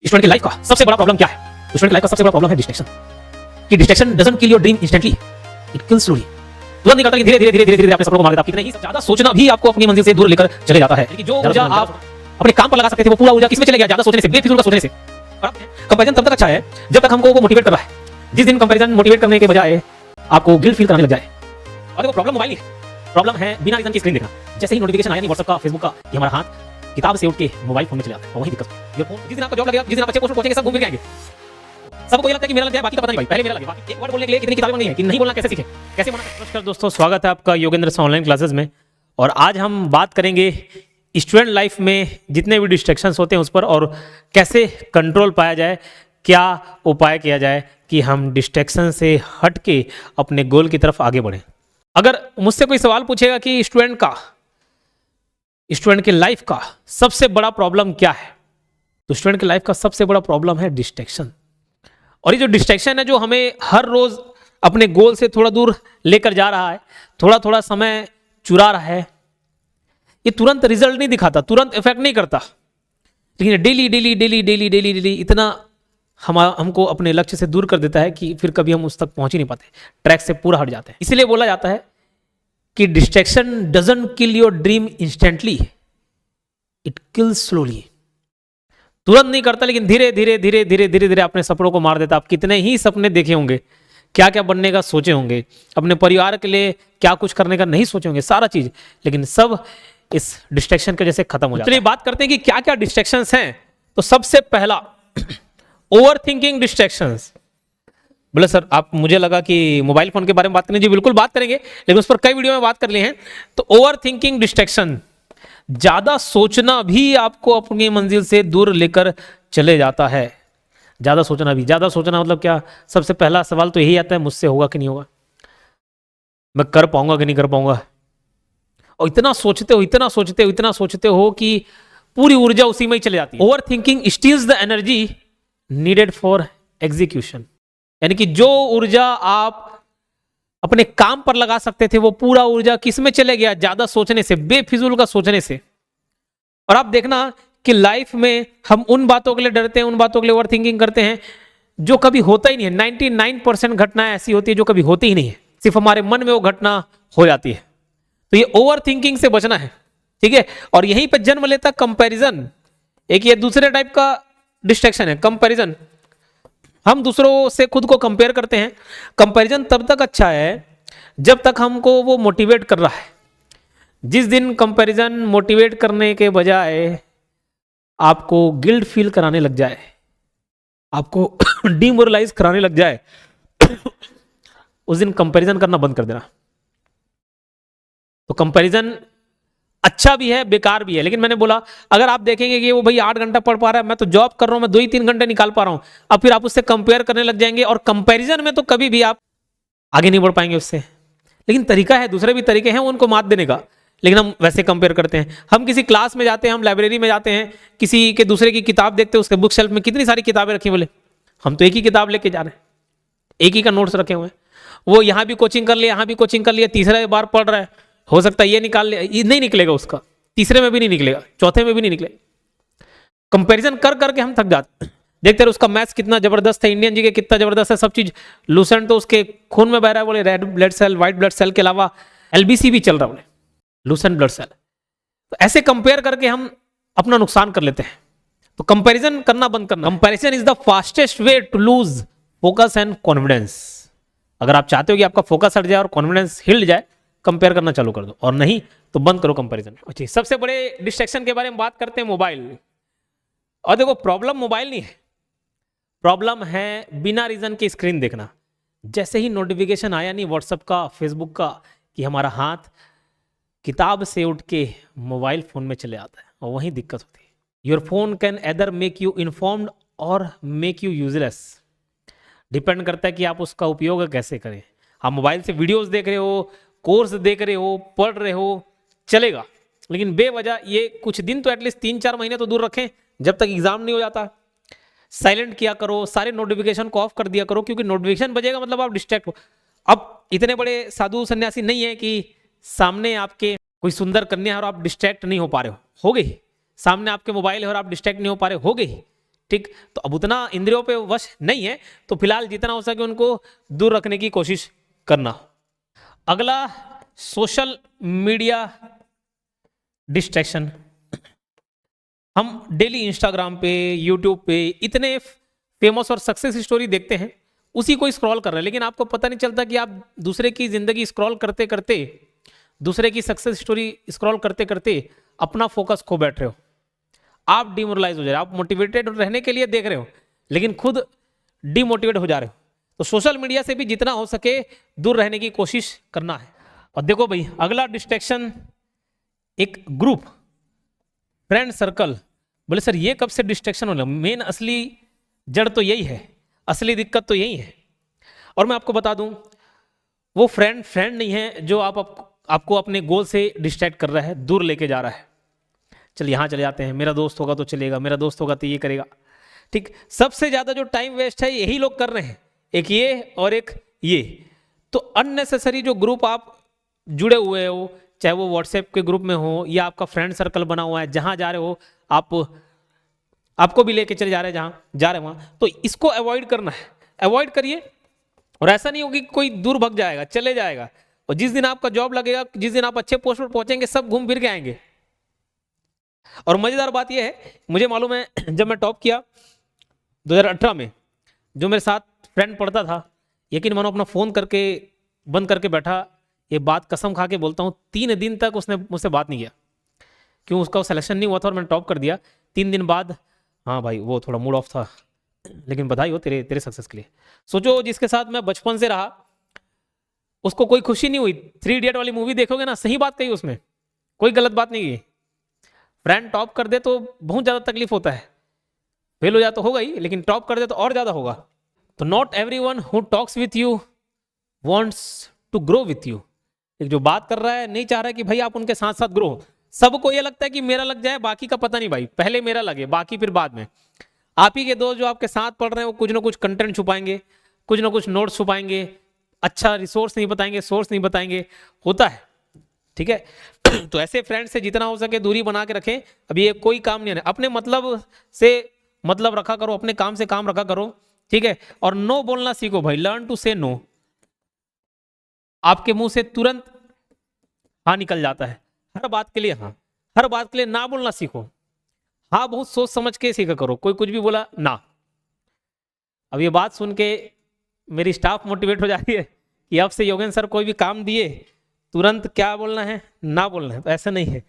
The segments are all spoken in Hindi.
स्टूडेंट की लाइफ का सबसे बड़ा प्रॉब्लम क्या है? स्टूडेंट की लाइफ का सबसे बड़ा प्रॉब्लम है डिस्ट्रैक्शन। कि distraction doesn't kill your dream instantly, it kills slowly. तुरंत नहीं करता कि धीरे धीरे धीरे धीरे धीरे अपने सपनों को मार देता। कितने ही ज्यादा सोचना भी आपको अपनी मंजिल से दूर लेकर चले जाता है। जो ऊर्जा आप अपने काम पर लगा सकते थे वो पूरा ऊर्जा किसमें चले गया? ज्यादा सोचने से, बेफिजूल का सोचने से। कंपैरिजन तब तक अच्छा है जब तक हमको वो मोटिवेट कर रहा है। जिस दिन कंपैरिजन मोटिवेट करने के बजाय आपको गिल्ट फील कराने लग जाए। और देखो प्रॉब्लम मोबाइल नहीं है, प्रॉब्लम है बिना रीजन की स्क्रीन देखना। जैसे ही नोटिफिकेशन आया नहीं व्हाट्सएप का, फेसबुक का, कि हमारा हाथ किताब से उठ के मोबाइल फोन में चले जाता है। और वही दिक्कत है। जिस दिन आपका जॉब लगेगा, जिस दिन आप अच्छे पोस्ट पर पहुंचेंगे, सब घूम फिर के आएंगे। सबको ये लगता है कि मेरा लग जाए, बाकी का पता नहीं भाई। पहले मेरा लगे, बाकी एक वर्ड बोलने के लिए कितनी किताबें नहीं है कि नहीं बोलना कैसे सीखे, कैसे बोलना। नमस्कार दोस्तों, स्वागत है आपका योगेंद्र से ऑनलाइन क्लासेस में। और आज हम बात करेंगे स्टूडेंट लाइफ में जितने भी डिस्ट्रैक्शंस होते हैं उस पर, और कैसे कंट्रोल पाया जाए, क्या उपाय किया जाए कि हम डिस्ट्रैक्शन से हट के अपने गोल की तरफ आगे बढ़ें। अगर मुझसे कोई सवाल पूछेगा कि स्टूडेंट की लाइफ का सबसे बड़ा प्रॉब्लम क्या है, तो स्टूडेंट की लाइफ का सबसे बड़ा प्रॉब्लम है डिस्ट्रैक्शन। और ये जो डिस्ट्रैक्शन है जो हमें हर रोज अपने गोल से थोड़ा दूर लेकर जा रहा है, थोड़ा थोड़ा समय चुरा रहा है, ये तुरंत रिजल्ट नहीं दिखाता, तुरंत इफेक्ट नहीं करता, लेकिन daily daily daily daily daily daily इतना हमको अपने लक्ष्य से दूर कर देता है कि फिर कभी हम उस तक पहुंच ही नहीं पाते, ट्रैक से पूरा हट जाते हैं। इसलिए बोला जाता है कि distraction doesn't kill your dream instantly, it kills slowly. तुरंत नहीं करता, लेकिन धीरे धीरे धीरे धीरे धीरे धीरे अपने सपनों को मार देता। आप कितने ही सपने देखे होंगे, क्या क्या बनने का सोचे होंगे, अपने परिवार के लिए क्या कुछ करने का नहीं सोचे होंगे, सारा चीज, लेकिन सब इस डिस्ट्रैक्शन के जैसे खत्म हो जाता है। चलिए बात करते हैं कि क्या क्या डिस्ट्रैक्शंस हैं। तो सबसे पहला ओवर थिंकिंग डिस्ट्रैक्शंस। बोले सर, आप, मुझे लगा कि मोबाइल फोन के बारे में बात करेंगे। जी बिल्कुल बात करेंगे, लेकिन उस पर कई वीडियो में बात कर लिए हैं। तो ओवर थिंकिंग डिस्ट्रैक्शन, ज्यादा सोचना भी आपको अपनी मंजिल से दूर लेकर चले जाता है। ज्यादा सोचना भी, ज्यादा सोचना मतलब क्या? सबसे पहला सवाल तो यही आता है, मुझसे होगा कि नहीं होगा, मैं कर पाऊंगा कि नहीं कर पाऊंगा। और इतना सोचते हो, इतना सोचते हो, इतना सोचते हो कि पूरी ऊर्जा उसी में ही चली जाती है। Over thinking steels the energy needed for execution. यानी कि जो ऊर्जा आप अपने काम पर लगा सकते थे वो पूरा ऊर्जा किस में चले गया? ज्यादा सोचने से, बेफिजूल का सोचने से। और आप देखना कि लाइफ में हम उन बातों के लिए डरते हैं, उन बातों के लिए ओवर थिंकिंग करते हैं जो कभी होता ही नहीं है। 99% घटनाएं ऐसी होती है जो कभी होती ही नहीं है, सिर्फ हमारे मन में वो घटना हो जाती है। तो ये ओवर थिंकिंग से बचना है, ठीक है। और यहीं पर जन्म लेता कंपैरिजन। एक ये दूसरे टाइप का डिस्ट्रैक्शन है, कंपैरिजन। हम दूसरों से खुद को कंपेयर करते हैं। कंपैरिजन तब तक अच्छा है जब तक हमको वो मोटिवेट कर रहा है। जिस दिन कंपैरिजन मोटिवेट करने के बजाय आपको गिल्ट फील कराने लग जाए, आपको डिमोरलाइज कराने लग जाए, उस दिन कंपैरिजन करना बंद कर देना। तो कंपैरिजन अच्छा भी है, बेकार भी है। लेकिन मैंने बोला, अगर आप देखेंगे कि वो भाई 8 घंटा पढ़ पा रहा है, मैं तो जॉब कर रहा हूं, मैं 2 ही 3 घंटे निकाल पा रहा हूं, अब फिर आप उससे कंपेयर करने लग जाएंगे। और कंपैरिजन में तो कभी भी आप आगे नहीं बढ़ पाएंगे उससे। लेकिन तरीका है, दूसरे भी तरीके हैं उनको मात देने का, लेकिन हम वैसे कंपेयर करते हैं। हम किसी क्लास में जाते हैं, हम लाइब्रेरी में जाते हैं, किसी के दूसरे की किताब देखते हैं, उसके बुक शेल्फ में कितनी सारी किताबें रखी, बोले हम तो एक ही किताब लेके जा रहे हैं, एक ही का नोट्स रखे हुए हैं। वो यहाँ भी कोचिंग कर लिया, यहाँ भी कोचिंग कर लिया, तीसरा बार पढ़ रहा है, हो सकता है ये निकाल ले, ये नहीं निकलेगा उसका, तीसरे में भी नहीं निकलेगा, चौथे में भी नहीं निकलेगा। कंपैरिजन कर करके हम थक जाते हैं। देखते रहे उसका मैथ्स कितना जबरदस्त है, इंडियन जी के कितना जबरदस्त है, सब चीज लूसेंट तो उसके खून में बह रहा है, बोले red blood cell, white blood cell के अलावा एलबीसी भी चल रहा है, बोले लूसेंट ब्लड सेल। तो ऐसे कंपेयर करके हम अपना नुकसान कर लेते हैं। तो कंपैरिजन करना बंद करना। Comparison is the fastest way to lose focus and confidence. अगर आप चाहते हो कि आपका फोकस हट जाए और कॉन्फिडेंस हिल जाए, कंपेयर करना चालू कर दो, और नहीं तो बंद करो कंपैरिजन। अच्छा, सबसे बड़े डिस्ट्रैक्शन के बारे में बात करते हैं, मोबाइल। और देखो प्रॉब्लम मोबाइल नहीं है, प्रॉब्लम है बिना रीजन की स्क्रीन देखना। जैसे ही नोटिफिकेशन आया नहीं व्हाट्सएप का, फेसबुक का, कि हमारा हाथ किताब से उठ के मोबाइल फोन में चले आता है, और वहीं दिक्कत होती है। Your phone can either make you informed और मेक यू यूजलेस। डिपेंड करता है कि आप उसका उपयोग कैसे करें। आप मोबाइल से वीडियोस देख रहे हो, कोर्स देख रहे हो, पढ़ रहे हो, चलेगा, लेकिन बेवजह ये कुछ दिन तो एटलीस्ट 3-4 महीने तो दूर रखें, जब तक एग्जाम नहीं हो जाता। साइलेंट किया करो, सारे नोटिफिकेशन को ऑफ कर दिया करो, क्योंकि नोटिफिकेशन बजेगा मतलब आप डिस्ट्रैक्ट हो। अब इतने बड़े साधु सन्यासी नहीं है कि सामने आपके कोई सुंदर कन्या है और आप डिस्ट्रैक्ट नहीं हो पा रहे हो गई। सामने आपके मोबाइल है और आप डिस्ट्रैक्ट नहीं हो पा रहे, हो गई। ठीक, तो अब उतना इंद्रियों पे वश नहीं है, तो फिलहाल जितना हो सके उनको दूर रखने की कोशिश करना। अगला, सोशल मीडिया डिस्ट्रैक्शन। हम डेली इंस्टाग्राम पे, यूट्यूब पे इतने फेमस और सक्सेस स्टोरी देखते हैं, उसी को स्क्रॉल कर रहे हैं, लेकिन आपको पता नहीं चलता कि आप दूसरे की जिंदगी स्क्रॉल करते करते, दूसरे की सक्सेस स्टोरी स्क्रॉल करते करते अपना फोकस खो बैठ रहे हो। आप डिमोरलाइज हो जा रहे हो, आप मोटिवेटेड रहने के लिए देख रहे हो, लेकिन खुद डिमोटिवेट हो जा रहे हो। तो सोशल मीडिया से भी जितना हो सके दूर रहने की कोशिश करना है। और देखो भाई, अगला डिस्ट्रैक्शन, एक ग्रुप, फ्रेंड सर्कल। बोले सर ये कब से डिस्ट्रैक्शन होना? मेन असली जड़ तो यही है, असली दिक्कत तो यही है। और मैं आपको बता दूं, वो फ्रेंड नहीं है जो आपको अपने गोल से डिस्ट्रैक्ट कर रहा है, दूर लेके जा रहा है। चल यहाँ चले जाते हैं, मेरा दोस्त होगा तो चलेगा, मेरा दोस्त होगा तो ये करेगा। ठीक, सबसे ज्यादा जो टाइम वेस्ट है यही लोग कर रहे हैं, एक ये और एक ये। तो अननेसेसरी जो ग्रुप आप जुड़े हुए हो, चाहे वो व्हाट्सएप के ग्रुप में हो या आपका फ्रेंड सर्कल बना हुआ है, जहां जा रहे हो आपको भी लेके चले जा रहे हैं जहां जा रहे हैं वहां, तो इसको अवॉइड करना है, अवॉइड करिए। और ऐसा नहीं होगी कोई दूर भग जाएगा, चले जाएगा, और जिस दिन आपका जॉब लगेगा, जिस दिन आप अच्छे पोस्ट पर पहुंचेंगे, सब घूम फिर के आएंगे। और मजेदार बात यह है, मुझे मालूम है जब मैं टॉप किया 2018 में, जो मेरे साथ फ्रेंड पढ़ता था, यकीन मानो अपना फोन करके बंद करके बैठा, ये बात कसम खा के बोलता हूँ, 3 दिन तक उसने मुझसे बात नहीं किया। क्यों? उसका सिलेक्शन नहीं हुआ था और मैंने टॉप कर दिया। 3 दिन बाद, हाँ भाई वो थोड़ा मूड ऑफ था, लेकिन बधाई हो तेरे सक्सेस के लिए। सोचो, जिसके साथ मैं बचपन से रहा, उसको कोई खुशी नहीं हुई। 3 इडियट वाली मूवी देखोगे ना, सही बात कही उसमें, कोई गलत बात नहीं की। फ्रेंड टॉप कर दे तो बहुत ज्यादा तकलीफ होता है, फेल हो जाए तो होगा ही, लेकिन टॉप कर दे तो और ज्यादा होगा। तो not everyone who talks with you wants to grow with you. एक जो बात कर रहा है नहीं चाह रहा है कि भाई आप उनके साथ साथ ग्रो हो। सबको ये लगता है कि मेरा लग जाए, बाकी का पता नहीं भाई, पहले मेरा लगे, बाकी फिर बाद में। आप ही के दोस्त जो आपके साथ पढ़ रहे हैं, वो कुछ ना कुछ कंटेंट छुपाएंगे, कुछ ना कुछ नोट्स छुपाएंगे, अच्छा रिसोर्स नहीं बताएंगे, सोर्स नहीं बताएंगे, होता है, ठीक है। तो ऐसे फ्रेंड से जितना हो सके दूरी बना के रखें। अभी ये कोई काम नहीं है, अपने मतलब से मतलब रखा करो, अपने काम से काम रखा करो, ठीक है। और नो बोलना सीखो भाई, लर्न टू से नो। आपके मुंह से तुरंत हाँ निकल जाता है, हर बात के लिए हाँ, हर बात के लिए ना बोलना सीखो। हाँ बहुत सोच समझ के सीखा करो, कोई कुछ भी बोला ना। अब ये बात सुन के मेरी स्टाफ मोटिवेट हो जा रही है कि अब से योगेंद्र सर कोई भी काम दिए तुरंत क्या बोलना है, ना बोलना है। तो ऐसा नहीं है,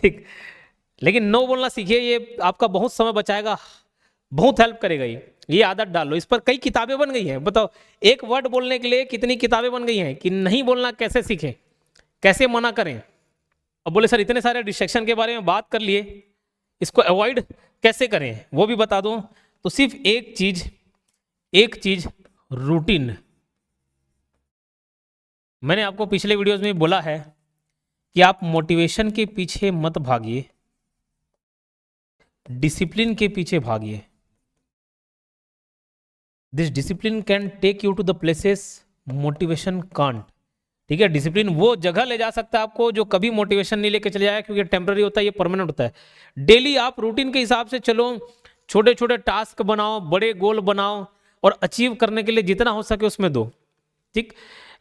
ठीक। लेकिन नो बोलना सीखिए, ये आपका बहुत समय बचाएगा, बहुत हेल्प करेगा। ये आदत डाल लो। इस पर कई किताबें बन गई हैं। बताओ, एक वर्ड बोलने के लिए कितनी किताबें बन गई हैं कि नहीं बोलना कैसे सीखें, कैसे मना करें। अब बोले सर इतने सारे डिस्ट्रैक्शन के बारे में बात कर लिए, इसको अवॉइड कैसे करें वो भी बता दूं। तो सिर्फ एक चीज रूटीन। मैंने आपको पिछले वीडियोस में बोला है कि आप मोटिवेशन के पीछे मत भागिए, डिसिप्लिन के पीछे भागिए। This discipline can take you to the places motivation can't. ठीक है, डिसिप्लिन वो जगह ले जा सकता है आपको जो कभी मोटिवेशन नहीं लेके चले जाए, क्योंकि टेम्पररी होता है, ये परमानेंट होता है। डेली आप रूटीन के हिसाब से चलो, छोटे छोटे टास्क बनाओ, बड़े गोल बनाओ, और अचीव करने के लिए जितना हो सके उसमें दो, ठीक।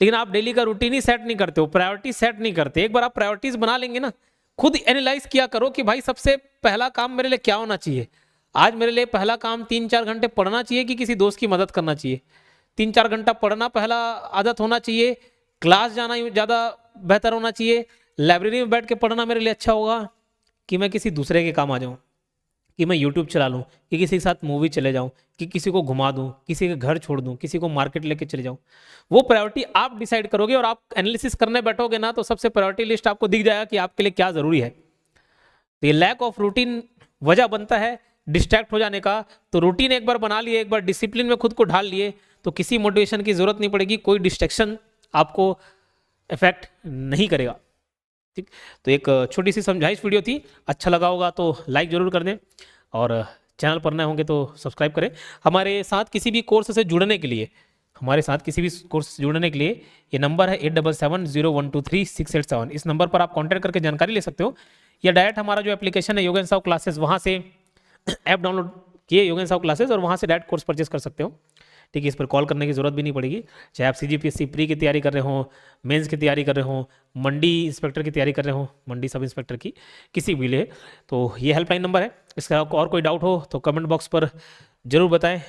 लेकिन आप डेली का रूटीन ही सेट नहीं करते हो, प्रायोरिटी सेट नहीं करते। एक बार आप प्रायोरिटीज बना लेंगे ना, खुद एनालाइज किया करो कि भाई सबसे पहला काम मेरे लिए क्या होना चाहिए। आज मेरे लिए पहला काम 3-4 घंटे पढ़ना चाहिए कि किसी दोस्त की मदद करना चाहिए। 3-4 घंटा पढ़ना पहला आदत होना चाहिए, क्लास जाना ज़्यादा बेहतर होना चाहिए, लाइब्रेरी में बैठ के पढ़ना मेरे लिए अच्छा होगा कि मैं किसी दूसरे के काम आ जाऊँ, कि मैं यूट्यूब चला लूँ, कि किसी के साथ मूवी चले जाऊँ, कि किसी को घुमा दूँ, किसी के घर छोड़ दूँ, किसी को मार्केट लेके चले जाऊँ। वो प्रायोरिटी आप डिसाइड करोगे और आप एनालिसिस करने बैठोगे ना, तो सबसे प्रायोरिटी लिस्ट आपको दिख जाएगा कि आपके लिए क्या ज़रूरी है। तो ये लैक ऑफ रूटीन वजह बनता है डिस्ट्रैक्ट हो जाने का। तो रूटीन एक बार बना लिए, एक बार डिसिप्लिन में खुद को ढाल लिए, तो किसी मोटिवेशन की जरूरत नहीं पड़ेगी, कोई डिस्ट्रैक्शन आपको इफेक्ट नहीं करेगा, ठीक। तो एक छोटी सी समझाइश वीडियो थी, अच्छा लगा होगा तो लाइक जरूर कर दें, और चैनल पर नए होंगे तो सब्सक्राइब करें। हमारे साथ किसी भी कोर्स से जुड़ने के लिए, ये नंबर है 8770123687। इस नंबर पर आप कॉन्टैक्ट करके जानकारी ले सकते हो, या डायरेक्ट हमारा जो एप्लीकेशन है योगेंद्र साहु क्लासेस, वहाँ से ऐप डाउनलोड किए योगेंद्र साहु क्लासेस और वहाँ से डायरेक्ट कोर्स परचेस कर सकते हो। ठीक है, इस पर कॉल करने की ज़रूरत भी नहीं पड़ेगी। चाहे आप CGPSC प्री की तैयारी कर रहे हो, मेंस की तैयारी कर रहे हो, मंडी इंस्पेक्टर की तैयारी कर रहे हो, मंडी सब इंस्पेक्टर की, किसी भी लिए, तो ये हेल्पलाइन नंबर है। इसका और कोई डाउट हो तो कमेंट बॉक्स पर ज़रूर बताएं।